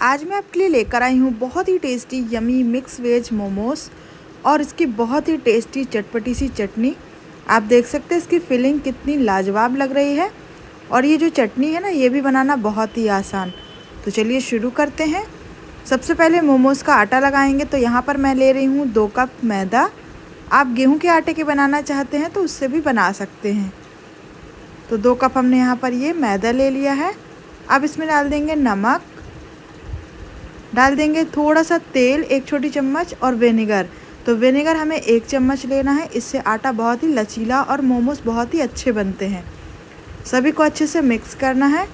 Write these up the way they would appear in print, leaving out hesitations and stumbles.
आज मैं आपके लिए लेकर आई हूँ बहुत ही tasty yummy mix veg momos और इसकी बहुत ही टेस्टी चटपटी सी चटनी। आप देख सकते हैं इसकी फिलिंग कितनी लाजवाब लग रही है। और ये जो चटनी है ना, ये भी बनाना बहुत ही आसान। तो चलिए शुरू करते हैं। सबसे पहले मोमोज़ का आटा लगाएंगे। तो यहाँ पर मैं ले रही हूँ 2 कप मैदा। आप गेहूँ के आटे के बनाना चाहते हैं तो उससे भी बना सकते हैं। तो 2 कप हमने यहाँ पर ये मैदा ले लिया है। अब इसमें डाल देंगे नमक, डाल देंगे थोड़ा सा तेल 1 छोटी चम्मच और विनेगर। तो विनेगर हमें 1 चम्मच लेना है। इससे आटा बहुत ही लचीला और मोमोज बहुत ही अच्छे बनते हैं। सभी को अच्छे से मिक्स करना है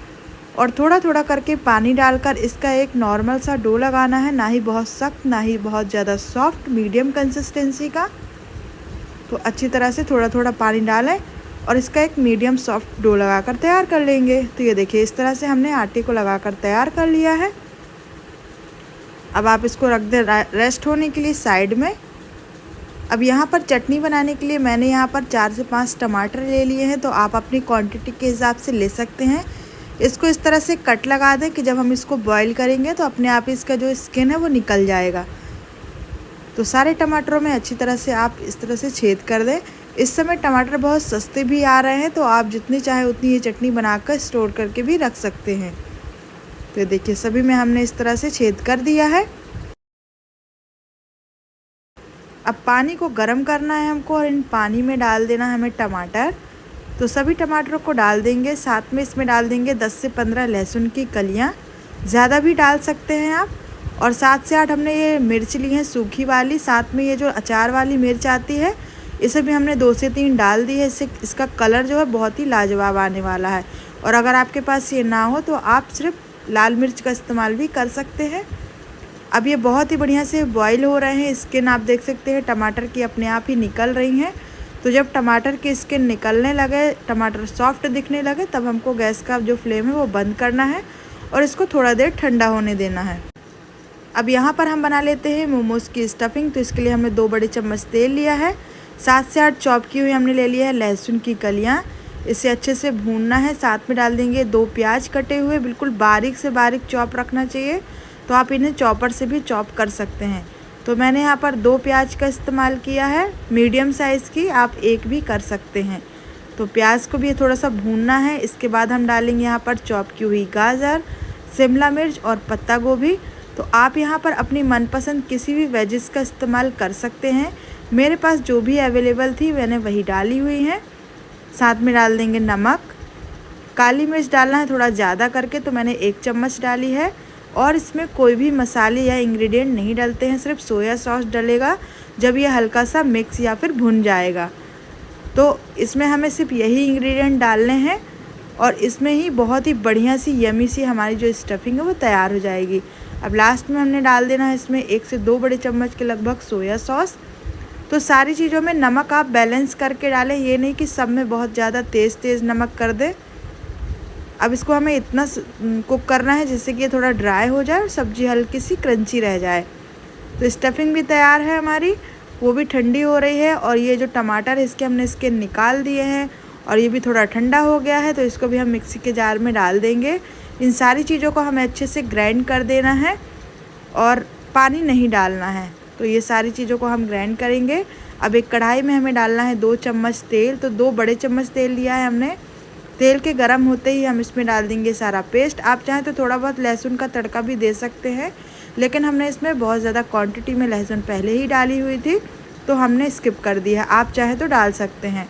और थोड़ा थोड़ा करके पानी डालकर इसका एक नॉर्मल सा डो लगाना है, ना ही बहुत सख्त ना ही बहुत ज़्यादा सॉफ्ट, मीडियम कंसिस्टेंसी का। तो अच्छी तरह से थोड़ा थोड़ा पानी डालें और इसका एक मीडियम सॉफ्ट डो लगाकर तैयार कर लेंगे। तो ये देखिए, इस तरह से हमने आटे को लगाकर तैयार कर लिया है। अब आप इसको रख दें रेस्ट होने के लिए साइड में। अब यहाँ पर चटनी बनाने के लिए मैंने यहाँ पर 4 से 5 टमाटर ले लिए हैं। तो आप अपनी क्वांटिटी के हिसाब से ले सकते हैं। इसको इस तरह से कट लगा दें कि जब हम इसको बॉईल करेंगे तो अपने आप इसका जो स्किन है वो निकल जाएगा। तो सारे टमाटरों में अच्छी तरह से आप इस तरह से छेद कर दें। इस समय टमाटर बहुत सस्ते भी आ रहे हैं, तो आप जितनी चाहे उतनी ये चटनी बनाकर स्टोर करके भी रख सकते हैं। तो देखिए, सभी में हमने इस तरह से छेद कर दिया है। अब पानी को गर्म करना है हमको और इन पानी में डाल देना है हमें टमाटर। तो सभी टमाटरों को डाल देंगे। साथ में इसमें डाल देंगे 10 से 15 लहसुन की कलियां, ज़्यादा भी डाल सकते हैं आप। और 7 से 8 हमने ये मिर्च ली है सूखी वाली। साथ में ये जो अचार वाली मिर्च आती है, इसे भी हमने 2 से 3 डाल दी है। इससे इसका कलर जो है बहुत ही लाजवाब आने वाला है। और अगर आपके पास ये ना हो तो आप सिर्फ लाल मिर्च का इस्तेमाल भी कर सकते हैं। अब ये बहुत ही बढ़िया से बॉईल हो रहे हैं। स्किन आप देख सकते हैं टमाटर की अपने आप ही निकल रही हैं। तो जब टमाटर की स्किन निकलने लगे, टमाटर सॉफ्ट दिखने लगे, तब हमको गैस का जो फ्लेम है वो बंद करना है और इसको थोड़ा देर ठंडा होने देना है। अब यहाँ पर हम बना लेते हैं मोमोज़ की स्टफिंग। तो इसके लिए हमने 2 बड़े चम्मच तेल लिया है। 7 से 8 चॉप की हुई हमने ले लिया है लहसुन की कलियाँ। इसे अच्छे से भूनना है। साथ में डाल देंगे 2 प्याज कटे हुए, बिल्कुल बारीक से बारीक चॉप रखना चाहिए। तो आप इन्हें चॉपर से भी चॉप कर सकते हैं। तो मैंने यहाँ पर 2 प्याज का इस्तेमाल किया है, मीडियम साइज़ की, आप 1 भी कर सकते हैं। तो प्याज को भी थोड़ा सा भूनना है। इसके बाद हम डालेंगे यहाँ पर चॉप की हुई गाजर, शिमला मिर्च और पत्ता गोभी। तो आप यहाँ पर अपनी मनपसंद किसी भी वेजिस का इस्तेमाल कर सकते हैं। मेरे पास जो भी अवेलेबल थी मैंने वही डाली हुई हैं। साथ में डाल देंगे नमक। काली मिर्च डालना है थोड़ा ज़्यादा करके, तो मैंने 1 चम्मच डाली है। और इसमें कोई भी मसाले या इंग्रेडिएंट नहीं डालते हैं, सिर्फ सोया सॉस डलेगा जब ये हल्का सा मिक्स या फिर भुन जाएगा। तो इसमें हमें सिर्फ यही इंग्रेडिएंट डालने हैं और इसमें ही बहुत ही बढ़िया सी यमी सी हमारी जो स्टफिंग है वो तैयार हो जाएगी। अब लास्ट में हमने डाल देना है इसमें 1 से 2 बड़े चम्मच के लगभग सोया सॉस। तो सारी चीज़ों में नमक आप बैलेंस करके डालें, ये नहीं कि सब में बहुत ज़्यादा तेज़ नमक कर दें। अब इसको हमें इतना कुक करना है जिससे कि ये थोड़ा ड्राई हो जाए और सब्ज़ी हल्की सी क्रंची रह जाए। तो स्टफिंग भी तैयार है हमारी, वो भी ठंडी हो रही है। और ये जो टमाटर है इसके हमने इसके निकाल दिए हैं और ये भी थोड़ा ठंडा हो गया है। तो इसको भी हम मिक्सी के जार में डाल देंगे। इन सारी चीज़ों को हमें अच्छे से ग्राइंड कर देना है और पानी नहीं डालना है। तो ये सारी चीज़ों को हम ग्राइंड करेंगे। अब एक कढ़ाई में हमें डालना है 2 चम्मच तेल। तो 2 बड़े चम्मच तेल लिया है हमने। तेल के गर्म होते ही हम इसमें डाल देंगे सारा पेस्ट। आप चाहें तो थोड़ा बहुत लहसुन का तड़का भी दे सकते हैं, लेकिन हमने इसमें बहुत ज़्यादा क्वांटिटी में लहसुन पहले ही डाली हुई थी, तो हमने स्किप कर दिया। आप चाहें तो डाल सकते हैं।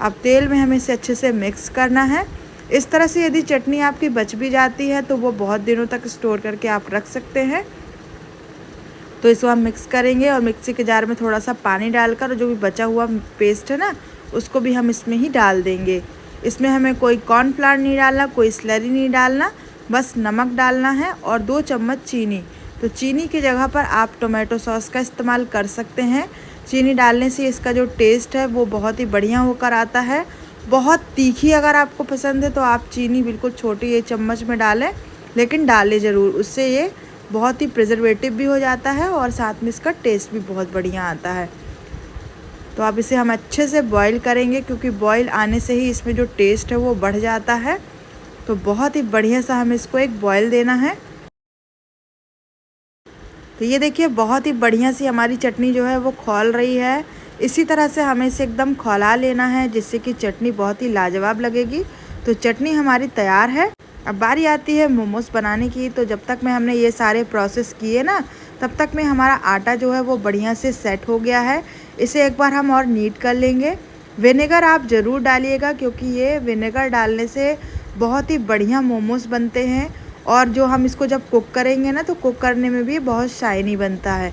अब तेल में हमें इसे अच्छे से मिक्स करना है। इस तरह से यदि चटनी आपकी बच भी जाती है तो वो बहुत दिनों तक स्टोर करके आप रख सकते हैं। तो इसको हम मिक्स करेंगे और मिक्सी के जार में थोड़ा सा पानी डालकर जो भी बचा हुआ पेस्ट है ना, उसको भी हम इसमें ही डाल देंगे। इसमें हमें कोई कॉर्नफ्लावर नहीं डालना, कोई स्लरी नहीं डालना, बस नमक डालना है और 2 चम्मच चीनी। तो चीनी की जगह पर आप टोमेटो सॉस का इस्तेमाल कर सकते हैं। चीनी डालने से इसका जो टेस्ट है वो बहुत ही बढ़िया होकर आता है। बहुत तीखी अगर आपको पसंद है तो आप चीनी बिल्कुल छोटी 1 चम्मच में डालें, लेकिन डालें ज़रूर। उससे ये बहुत ही प्रिजर्वेटिव भी हो जाता है और साथ में इसका टेस्ट भी बहुत बढ़िया आता है। तो अब इसे हम अच्छे से बॉईल करेंगे, क्योंकि बॉईल आने से ही इसमें जो टेस्ट है वो बढ़ जाता है। तो बहुत ही बढ़िया सा हमें इसको एक बॉईल देना है। तो ये देखिए बहुत ही बढ़िया सी हमारी चटनी जो है वो खौल रही है। इसी तरह से हमें इसे एकदम खौला लेना है जिससे कि चटनी बहुत ही लाजवाब लगेगी। तो चटनी हमारी तैयार है। अब बारी आती है मोमोज़ बनाने की। तो जब तक में हमने ये सारे प्रोसेस किए ना, तब तक में हमारा आटा जो है वो बढ़िया से सेट हो गया है। इसे एक बार हम और नीट कर लेंगे। विनेगर आप ज़रूर डालिएगा क्योंकि ये विनेगर डालने से बहुत ही बढ़िया मोमोज़ बनते हैं। और जो हम इसको जब कुक करेंगे ना, तो कुक करने में भी बहुत शाइनी बनता है।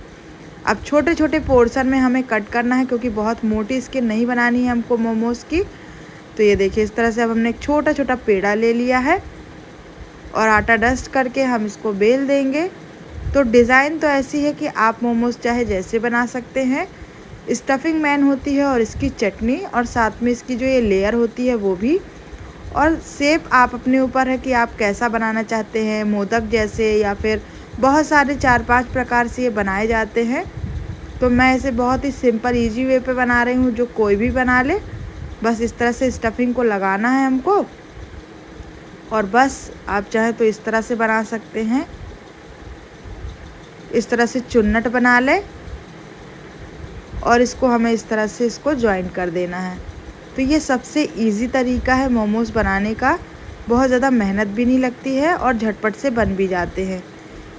अब छोटे छोटे पोर्शन में हमें कट करना है क्योंकि बहुत मोटी इसकी नहीं बनानी है हमको मोमोज़ की। तो ये देखिए इस तरह से अब हमने एक छोटा छोटा पेड़ा ले लिया है और आटा डस्ट करके हम इसको बेल देंगे। तो डिज़ाइन तो ऐसी है कि आप मोमोज़ चाहे जैसे बना सकते हैं। स्टफिंग मैन होती है और इसकी चटनी, और साथ में इसकी जो ये लेयर होती है वो भी। और शेप आप अपने ऊपर है कि आप कैसा बनाना चाहते हैं, मोदक जैसे, या फिर बहुत सारे 4-5 प्रकार से ये बनाए जाते हैं। तो मैं इसे बहुत ही सिंपल इजी वे पे बना रही हूँ, जो कोई भी बना ले। बस इस तरह से स्टफिंग को लगाना है हमको, और बस आप चाहे तो इस तरह से बना सकते हैं। इस तरह से चुन्नट बना ले और इसको हमें इस तरह से इसको ज्वाइन कर देना है। तो ये सबसे इजी तरीका है मोमोज़ बनाने का। बहुत ज़्यादा मेहनत भी नहीं लगती है और झटपट से बन भी जाते हैं।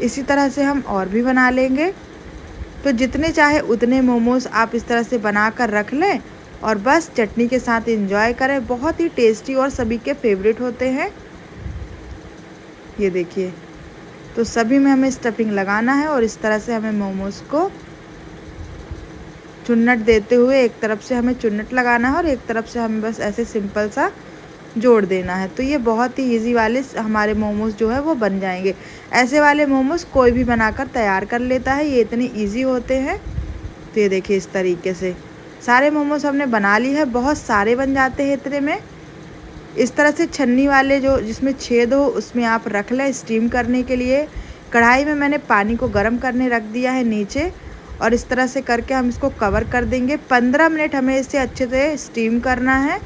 इसी तरह से हम और भी बना लेंगे। तो जितने चाहे उतने मोमोज़ आप इस तरह से बना कर रख लें और बस चटनी के साथ एंजॉय करें। बहुत ही टेस्टी और सभी के फेवरेट होते हैं। ये देखिए, तो सभी में हमें स्टफिंग लगाना है और इस तरह से हमें मोमोज़ को चुन्नट देते हुए एक तरफ से हमें चुन्नट लगाना है और एक तरफ से हमें बस ऐसे सिंपल सा जोड़ देना है। तो ये बहुत ही इजी वाले हमारे मोमोज़ जो है वो बन जाएंगे। ऐसे वाले मोमोज़ कोई भी बनाकर तैयार कर लेता है, ये इतने इजी होते हैं। तो ये देखिए इस तरीके से सारे मोमोज़ हमने बना ली है। बहुत सारे बन जाते हैं इतने में। इस तरह से छन्नी वाले जो जिसमें छेद हो उसमें आप रख लें स्टीम करने के लिए। कढ़ाई में मैंने पानी को गर्म करने रख दिया है नीचे, और इस तरह से करके हम इसको कवर कर देंगे। 15 मिनट हमें इसे अच्छे से स्टीम करना है।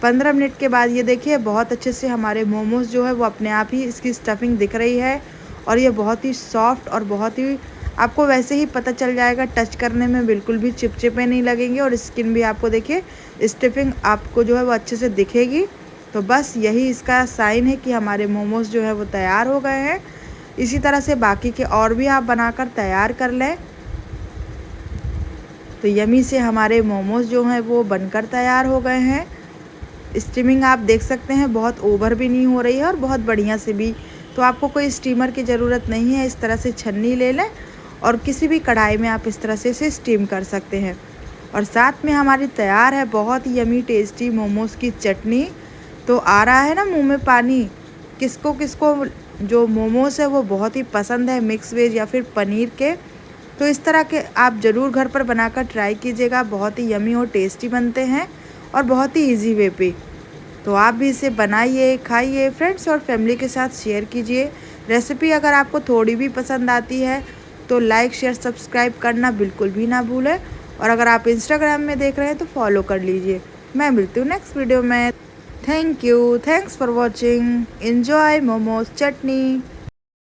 15 मिनट के बाद ये देखिए बहुत अच्छे से हमारे मोमोज़ जो है वो अपने आप ही इसकी स्टफिंग दिख रही है, और ये बहुत ही सॉफ्ट और बहुत ही, आपको वैसे ही पता चल जाएगा, टच करने में बिल्कुल भी चिपचिपे नहीं लगेंगे। और स्किन भी आपको देखिए स्टफिंग आपको जो है वो अच्छे से दिखेगी। तो बस यही इसका साइन है कि हमारे मोमोज़ जो है वो तैयार हो गए हैं। इसी तरह से बाकी के और भी आप बनाकर तैयार कर लें। तो यमी से हमारे मोमोज़ जो हैं वो बनकर तैयार हो गए हैं। स्टीमिंग आप देख सकते हैं बहुत ओवर भी नहीं हो रही है और बहुत बढ़िया से भी। तो आपको कोई स्टीमर की ज़रूरत नहीं है। इस तरह से छन्नी ले लें और किसी भी कढ़ाई में आप इस तरह से इसे स्टीम कर सकते हैं। और साथ में हमारी तैयार है बहुत ही यमी टेस्टी मोमोज़ की चटनी। तो आ रहा है ना मुंह में पानी। किसको किसको जो मोमोज़ है वो बहुत ही पसंद है, मिक्स वेज या फिर पनीर के। तो इस तरह के आप ज़रूर घर पर बनाकर ट्राई कीजिएगा। बहुत ही यमी और टेस्टी बनते हैं और बहुत ही इजी वे पे। तो आप भी इसे बनाइए, खाइए, फ्रेंड्स और फैमिली के साथ शेयर कीजिए। रेसिपी अगर आपको थोड़ी भी पसंद आती है तो लाइक, शेयर, सब्सक्राइब करना बिल्कुल भी ना भूलें। और अगर आप इंस्टाग्राम में देख रहे हैं तो फॉलो कर लीजिए। मैं मिलती हूँ नेक्स्ट वीडियो में। Thank you, thanks for watching. Enjoy momos chutney.